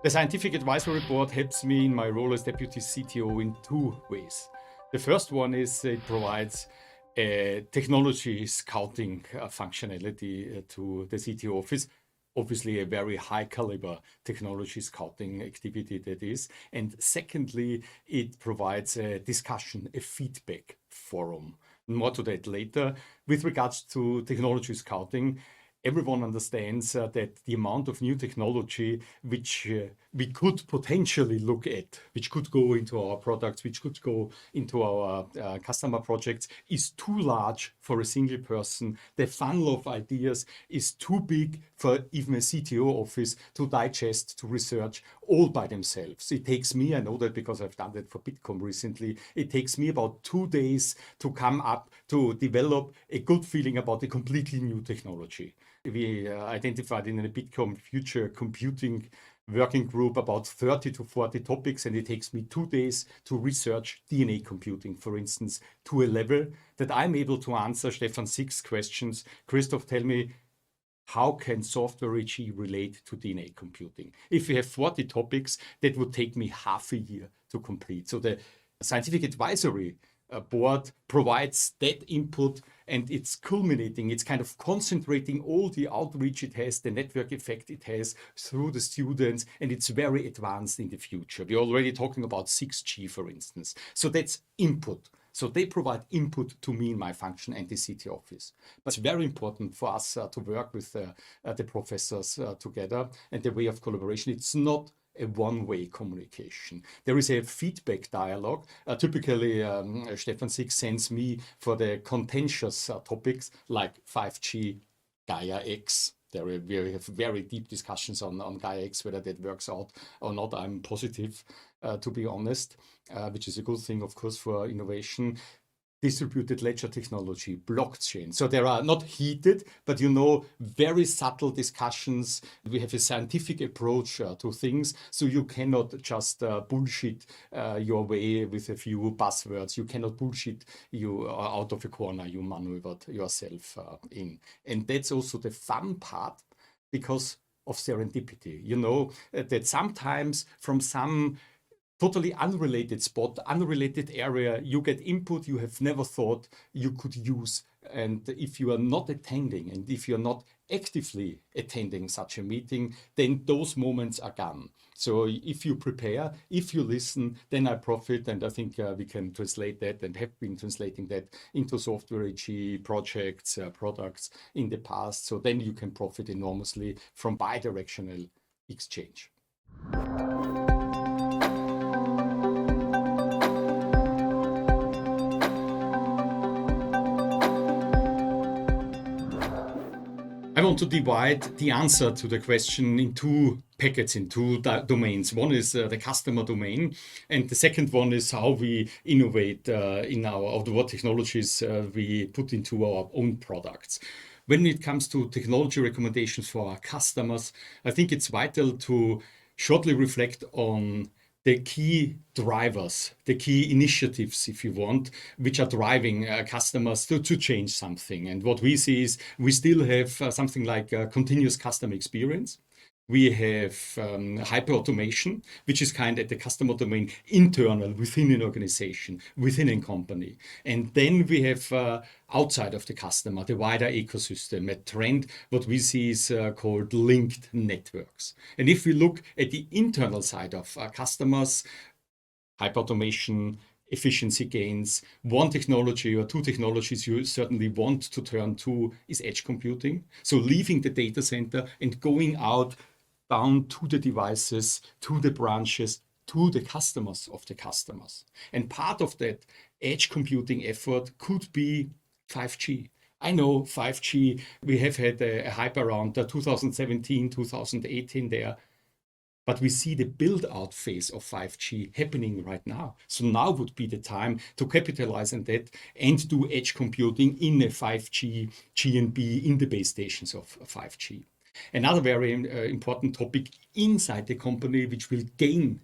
The Scientific Advisory Board helps me in my role as Deputy CTO in two ways. The first one is it provides a technology scouting functionality to the CTO office. Obviously, a very high caliber technology scouting activity that is. And secondly, it provides a discussion, a feedback forum. More to that later. With regards to technology scouting, everyone understands that the amount of new technology which we could potentially look at, which could go into our products, which could go into our customer projects, is too large for a single person. The funnel of ideas is too big for even a CTO office to digest, to research all by themselves. It takes me, I know that because I've done that for Bitkom recently, it takes me about 2 days to come up to develop a good feeling about a completely new technology. We identified in a Bitkom future computing working group about 30 to 40 topics, and it takes me 2 days to research DNA computing, for instance, to a level that I'm able to answer Stefan 6 questions. Christoph, tell me, how can software AG relate to DNA computing? If we have 40 topics, that would take me half a year to complete. So the Scientific Advisory Board provides that input, and it's culminating, it's kind of concentrating all the outreach it has, the network effect it has through the students, and it's very advanced in the future. We're already talking about 6G, for instance. So that's input. So they provide input to me in my function and the city office. But it's very important for us to work with the professors together, and the way of collaboration. It's not a one-way communication. There is a feedback dialogue. Typically, Stefan 6 sends me for the contentious topics like 5G, Gaia-X. We have very deep discussions on Gaia-X, whether that works out or not. I'm positive, to be honest, which is a good thing, of course, for innovation. Distributed ledger technology, blockchain. So there are not heated, but very subtle discussions. We have a scientific approach to things, so you cannot just bullshit your way with a few buzzwords. You cannot bullshit you out of a corner you maneuvered yourself in. And that's also the fun part because of serendipity. That sometimes from some totally unrelated spot, unrelated area, you get input you have never thought you could use. And if you are not attending, and if you're not actively attending such a meeting, then those moments are gone. So if you prepare, if you listen, then I profit. And I think we can translate that, and have been translating that into software AG projects, products in the past. So then you can profit enormously from bi-directional exchange. I want to divide the answer to the question in two packets, in two domains. One is the customer domain, and the second one is how we innovate what technologies we put into our own products. When it comes to technology recommendations for our customers, I think it's vital to shortly reflect on the key drivers, the key initiatives, if you want, which are driving customers to change something. And what we see is we still have something like continuous customer experience. We have hyper-automation, which is kind of the customer domain internal within an organization, within a company. And then we have outside of the customer, the wider ecosystem, a trend, what we see is called linked networks. And if we look at the internal side of customers, hyper-automation, efficiency gains, one technology or two technologies you certainly want to turn to is edge computing. So leaving the data center and going out down to the devices, to the branches, to the customers of the customers. And part of that edge computing effort could be 5G. I know 5G, we have had a hype around 2017, 2018 there, but we see the build-out phase of 5G happening right now. So now would be the time to capitalize on that and do edge computing in a 5G GNB in the base stations of 5G. Another very important topic inside the company, which will gain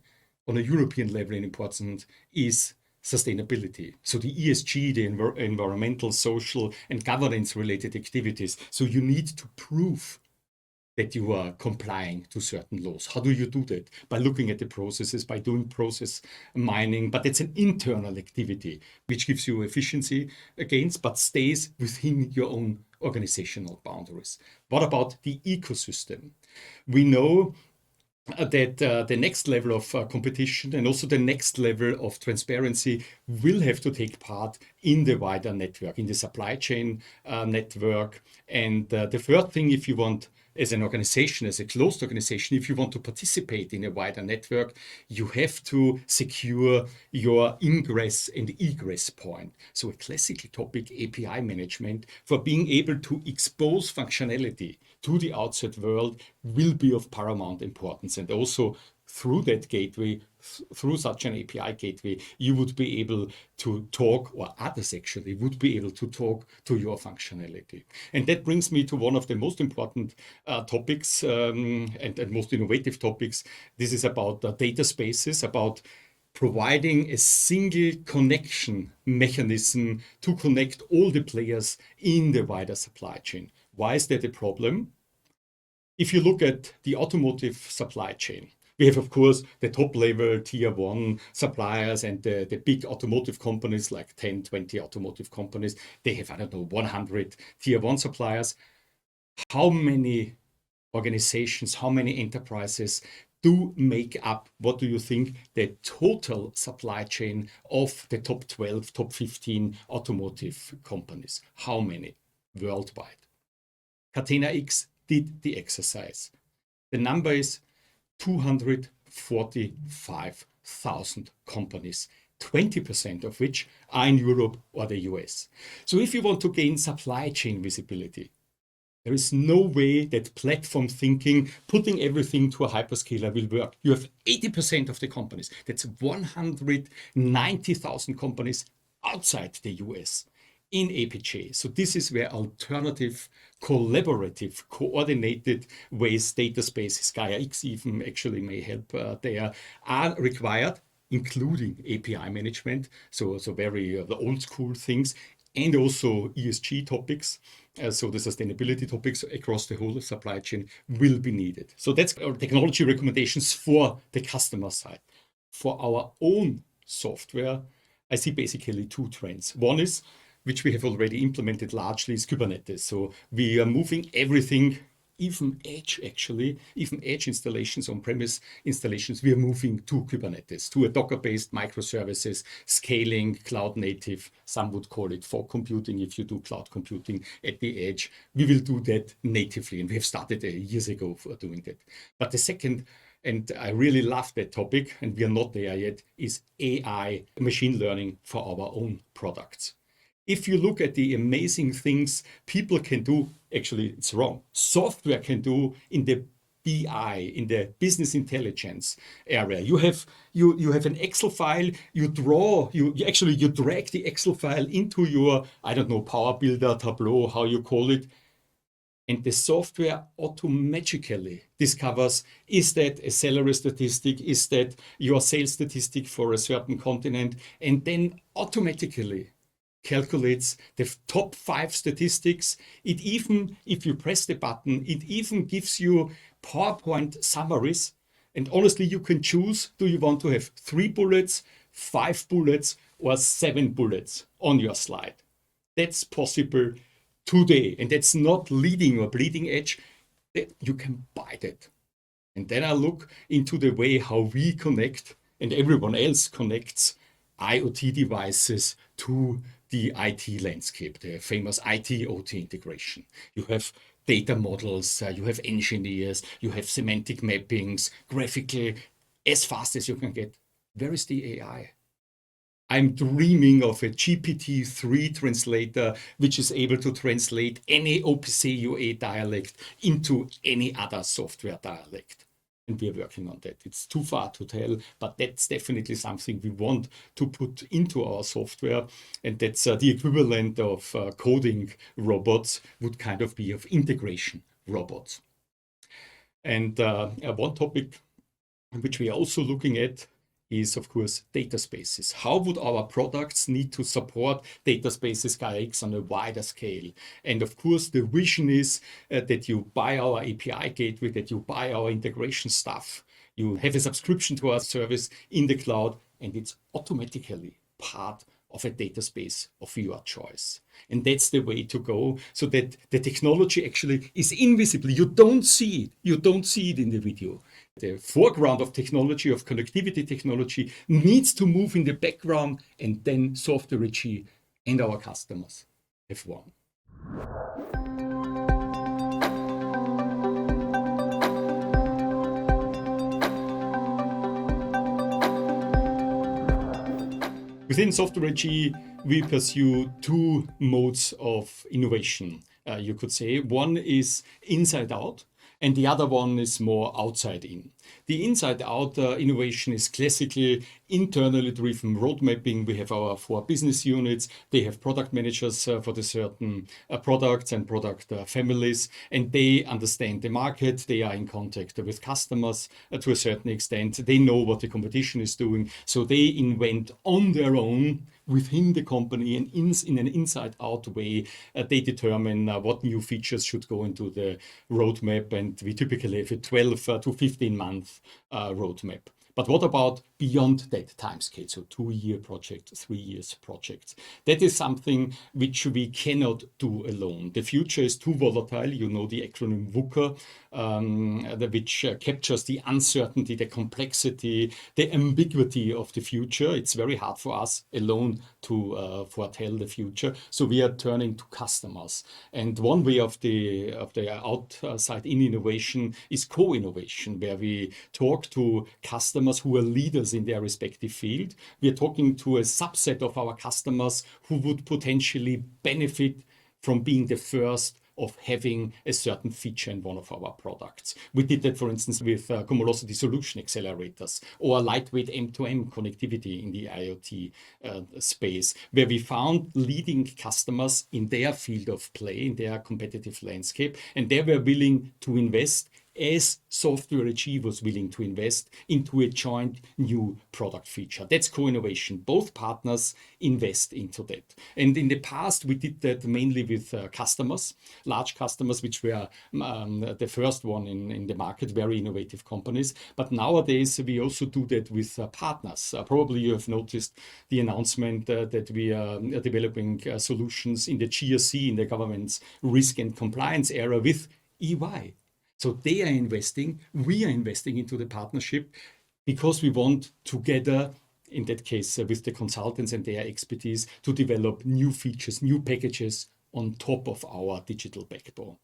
on a European level in importance, is sustainability. So the ESG, the environmental, social, and governance related activities. So you need to prove that you are complying to certain laws. How do you do that? By looking at the processes, by doing process mining, but it's an internal activity which gives you efficiency gains, but stays within your own organizational boundaries. What about the ecosystem? We know that the next level of competition and also the next level of transparency will have to take part in the wider network, in the supply chain network. And the third thing, if you want, as an organization, as a closed organization, if you want to participate in a wider network, you have to secure your ingress and egress point. So a classical topic, API management, for being able to expose functionality to the outside world will be of paramount importance. And also through that gateway, through such an API gateway, you would be able to talk, or others actually would be able to talk to your functionality. And that brings me to one of the most important topics and most innovative topics. This is about data spaces, about providing a single connection mechanism to connect all the players in the wider supply chain. Why is that a problem? If you look at the automotive supply chain, we have, of course, the top level tier one suppliers and the big automotive companies like 10, 20 automotive companies. They have, I don't know, 100 tier one suppliers. How many organizations, how many enterprises do make up, what do you think, the total supply chain of the top 12, top 15 automotive companies? How many worldwide? Gaia-X did the exercise. The number is 245,000 companies, 20% of which are in Europe or the US. So if you want to gain supply chain visibility, there is no way that platform thinking, putting everything to a hyperscaler will work. You have 80% of the companies. That's 190,000 companies outside the US in APJ. So this is where alternative, collaborative, coordinated ways, data spaces, Gaia-X even actually may help there, are required, including API management. So very the old school things, and also ESG topics. So the sustainability topics across the whole supply chain will be needed. So that's our technology recommendations for the customer side. For our own software, I see basically two trends. One is, which we have already implemented largely, is Kubernetes. So we are moving everything, even edge installations, on-premise installations, we are moving to Kubernetes, to a Docker-based microservices, scaling, cloud native. Some would call it fog computing if you do cloud computing at the edge. We will do that natively, and we have started years ago for doing that. But the second, and I really love that topic, and we are not there yet, is AI, machine learning for our own products. If you look at the amazing things people can do, actually it's wrong, software can do in the BI, in the business intelligence area. You have an Excel file, you drag the Excel file into your, I don't know, Power Builder, Tableau, how you call it, and the software automatically discovers, is that a salary statistic, is that your sales statistic for a certain continent, and then automatically calculates the top 5 statistics. It even, if you press the button, it even gives you PowerPoint summaries. And honestly, you can choose, do you want to have 3 bullets, 5 bullets, or 7 bullets on your slide? That's possible today. And that's not leading or bleeding edge. You can buy that. And then I look into the way how we connect, and everyone else connects, IoT devices to the IT landscape, the famous IT-OT integration. You have data models, you have engineers, you have semantic mappings, graphical, as fast as you can get. Where is the AI? I'm dreaming of a GPT-3 translator, which is able to translate any OPC UA dialect into any other software dialect. And we are working on that. It's too far to tell, but that's definitely something we want to put into our software. And that's the equivalent of coding robots would kind of be of integration robots. And one topic which we are also looking at is, of course, data spaces. How would our products need to support data spaces Gaia-X on a wider scale? And of course, the vision is that you buy our API gateway, that you buy our integration stuff, you have a subscription to our service in the cloud, and it's automatically part of a data space of your choice. And that's the way to go, so that the technology actually is invisible. You don't see it. You don't see it in the video. The foreground of technology, of connectivity technology, needs to move in the background, and then Software AG and our customers have won. Within Software AG, we pursue two modes of innovation, you could say. One is inside out, and the other one is more outside in. The inside out innovation is classically internally driven road mapping. We have our 4 business units. They have product managers for the certain products and product families, and they understand the market. They are in contact with customers to a certain extent. They know what the competition is doing. So they invent on their own within the company, and in an inside-out way, they determine what new features should go into the roadmap, and we typically have a 12 to 15-month roadmap. But what about beyond that time scale? So 2-year project, 3 years projects. That is something which we cannot do alone. The future is too volatile. You know the acronym VUCA, which captures the uncertainty, the complexity, the ambiguity of the future. It's very hard for us alone to foretell the future. So we are turning to customers. And one way of the outside in innovation is co-innovation, where we talk to customers who are leaders in their respective field. We are talking to a subset of our customers who would potentially benefit from being the first of having a certain feature in one of our products. We did that, for instance, with Cumulosity solution accelerators or lightweight M2M connectivity in the IoT space, where we found leading customers in their field of play, in their competitive landscape, and they were willing to invest, as Software AG was willing to invest into a joint new product feature. That's co-innovation. Both partners invest into that. And in the past, we did that mainly with customers, large customers, which were the first one in the market, very innovative companies. But nowadays, we also do that with partners. Probably you have noticed the announcement that we are developing solutions in the GRC, in the government's risk and compliance area, with EY. So they are investing, we are investing into the partnership, because we want together, in that case with the consultants and their expertise, to develop new features, new packages on top of our digital backbone.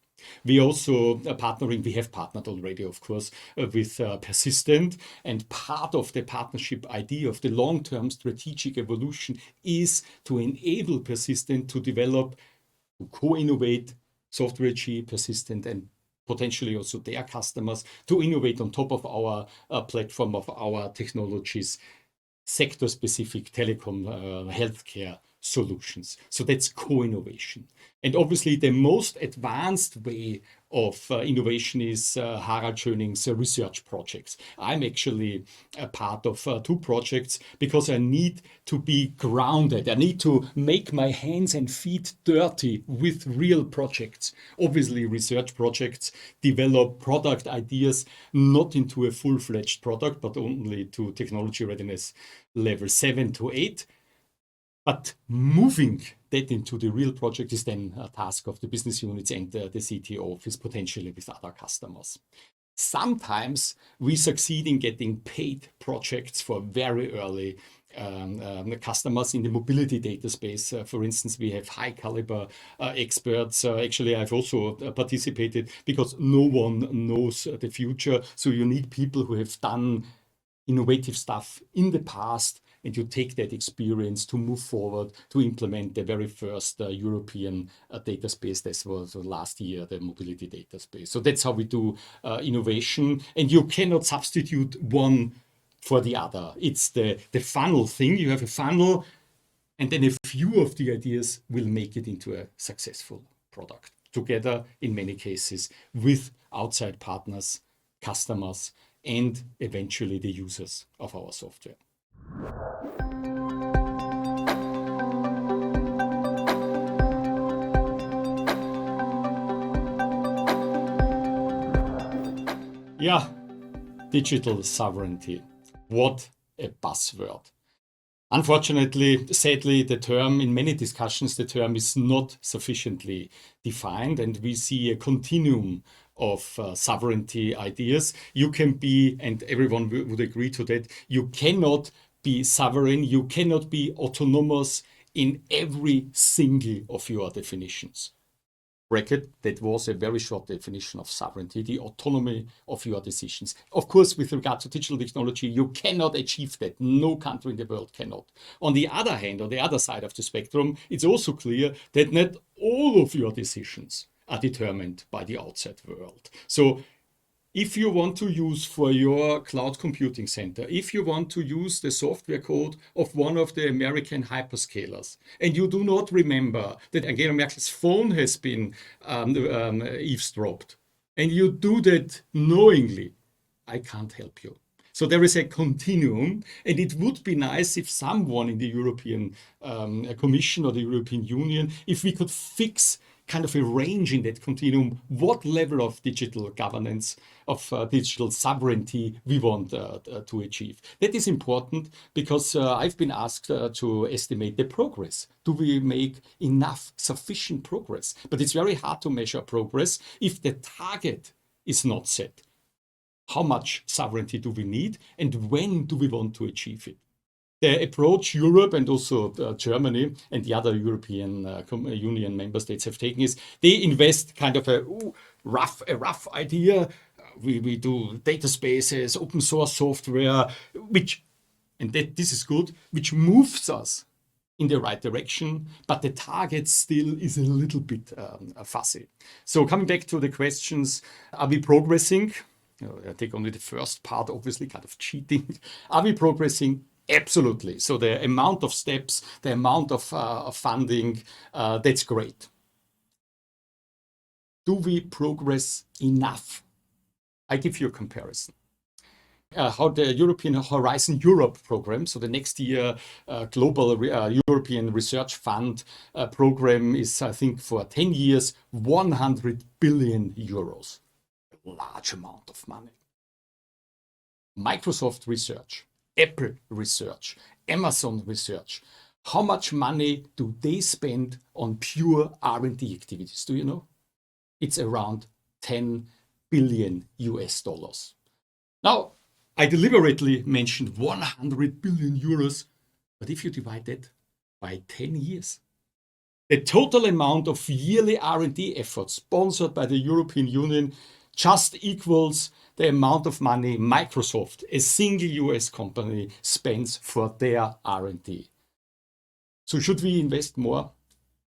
We also are partnering, we have partnered already, of course, with Persistent, and part of the partnership idea of the long-term strategic evolution is to enable Persistent to develop, to co-innovate Software AG, Persistent, and potentially also their customers, to innovate on top of our platform, of our technologies, sector-specific telecom, healthcare solutions. So that's co-innovation. And obviously the most advanced way of innovation is Harald Schöning's research projects. I'm actually a part of 2 projects because I need to be grounded. I need to make my hands and feet dirty with real projects. Obviously, research projects develop product ideas not into a full-fledged product, but only to technology readiness level 7 to 8. But moving that into the real project is then a task of the business units and the CTO office, potentially with other customers. Sometimes we succeed in getting paid projects for very early customers in the mobility data space. For instance, we have high caliber experts. Actually, I've also participated because no one knows the future. So you need people who have done innovative stuff in the past, and you take that experience to move forward to implement the very first European data space. This was last year, the mobility data space. So that's how we do innovation, and you cannot substitute one for the other. It's the funnel thing. You have a funnel, and then a few of the ideas will make it into a successful product together, in many cases, with outside partners, customers, and eventually the users of our software. Yeah, digital sovereignty. What a buzzword. Unfortunately, sadly, the term, in many discussions, the term is not sufficiently defined, and we see a continuum of sovereignty ideas. You can be, and everyone would agree to that, you cannot be sovereign, you cannot be autonomous in every single of your definitions. Bracket, that was a very short definition of sovereignty, the autonomy of your decisions. Of course, with regard to digital technology, you cannot achieve that. No country in the world cannot. On the other hand, on the other side of the spectrum, it's also clear that not all of your decisions are determined by the outside world. So if you want to use for your cloud computing center, if you want to use the software code of one of the American hyperscalers, and you do not remember that Angela Merkel's phone has been eavesdropped, and you do that knowingly, I can't help you. So there is a continuum, and it would be nice if someone in the European Commission or the European Union, if we could fix kind of a range in that continuum, what level of digital governance, of digital sovereignty we want to achieve. That is important because I've been asked to estimate the progress. Do we make enough, sufficient progress? But it's very hard to measure progress if the target is not set. How much sovereignty do we need, and when do we want to achieve it? The approach Europe and also Germany and the other European Union member states have taken is they invest kind of a rough idea. We do data spaces, open source software, this is good, which moves us in the right direction, but the target still is a little bit fuzzy. So coming back to the questions, are we progressing? I take only the first part, obviously, kind of cheating. Are we progressing? Absolutely. So the amount of steps, the amount of funding, that's great. Do we progress enough? I give you a comparison. How the European Horizon Europe program, so the next year global European Research Fund program is, I think, for 10 years, 100 billion euros. A large amount of money. Microsoft Research, Apple Research, Amazon Research. How much money do they spend on pure R&D activities? Do you know? It's around 10 billion US dollars. Now, I deliberately mentioned 100 billion euros, but if you divide that by 10 years, the total amount of yearly R&D efforts sponsored by the European Union just equals the amount of money Microsoft, a single US company, spends for their R&D. So should we invest more?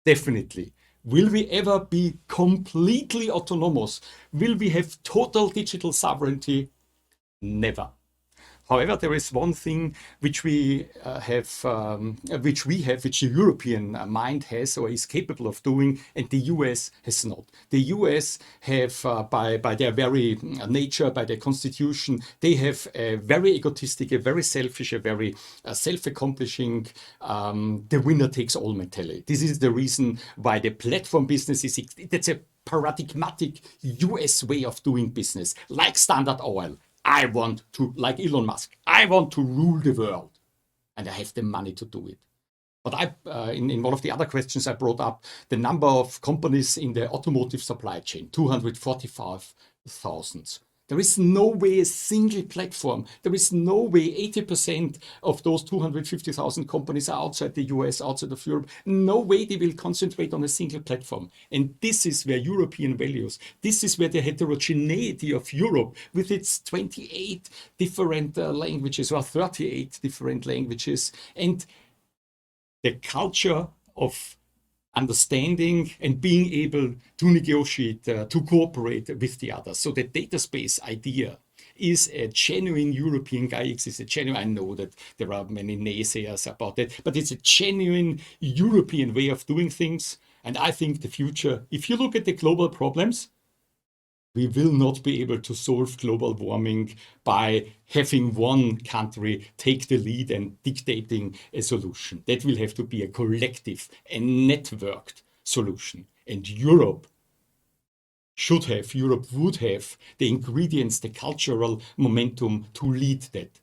Definitely. Will we ever be completely autonomous? Will we have total digital sovereignty? Never. However, there is one thing which the European mind has or is capable of doing, and the US has not. The US have, by their very nature, by their constitution, they have a very egotistic, a very selfish, a very self-accomplishing, the winner takes all mentality. This is the reason why the platform business that's a paradigmatic US way of doing business, like Standard Oil. I want to, like Elon Musk, I want to rule the world, and I have the money to do it. But in one of the other questions, I brought up the number of companies in the automotive supply chain, 245,000. There is no way a single platform, there is no way 80% of those 250,000 companies are outside the US, outside of Europe. No way they will concentrate on a single platform. And this is where European values, this is where the heterogeneity of Europe with its 28 different languages or 38 different languages and the culture of understanding and being able to negotiate, to cooperate with the others. So the data space idea is a genuine European Gaia-X, is a genuine, I know that there are many naysayers about that, but it's a genuine European way of doing things. And I think the future, if you look at the global problems, We will not be able to solve global warming by having one country take the lead and dictating a solution. That will have to be a collective and networked solution. And Europe would have the ingredients, the cultural momentum to lead that.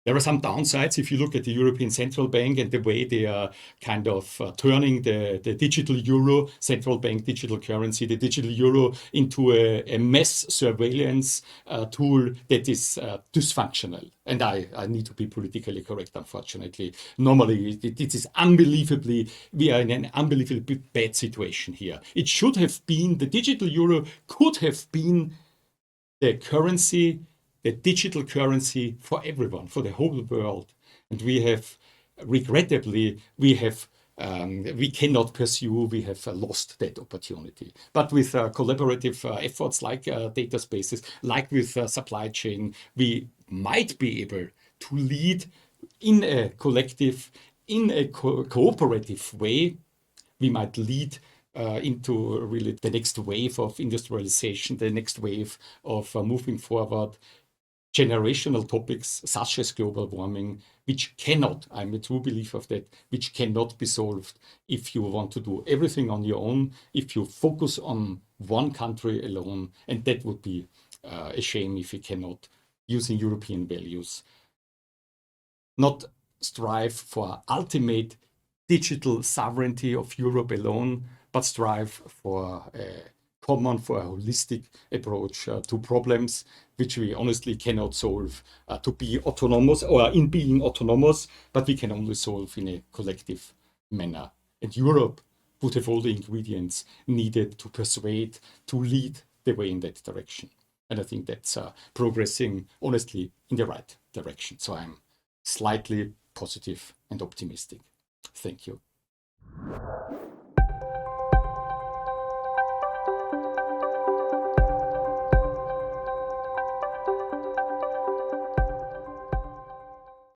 There are some downsides if you look at the European Central Bank and the way they are kind of turning the digital euro, central bank digital currency, the digital euro into a mass surveillance tool that is dysfunctional. And I need to be politically correct, unfortunately. Normally, it is unbelievably, we are in an unbelievably bad situation here. It should have been, the digital euro could have been the currency, the digital currency for everyone, for the whole world. And we have, regrettably, we cannot pursue, we have lost that opportunity. But with collaborative efforts like data spaces, like with supply chain, we might be able to lead in a collective, in a cooperative way. We might lead into really the next wave of industrialization, the next wave of moving forward. Generational topics such as global warming, which cannot, I'm a true believer of that, which cannot be solved if you want to do everything on your own, if you focus on one country alone, and that would be a shame if we cannot, using European values, not strive for ultimate digital sovereignty of Europe alone, but strive for a common, for a holistic approach to problems which we honestly cannot solve to be autonomous or in being autonomous, but we can only solve in a collective manner. And Europe would have all the ingredients needed to persuade, to lead the way in that direction. And I think that's progressing honestly in the right direction. So I'm slightly positive and optimistic. Thank you.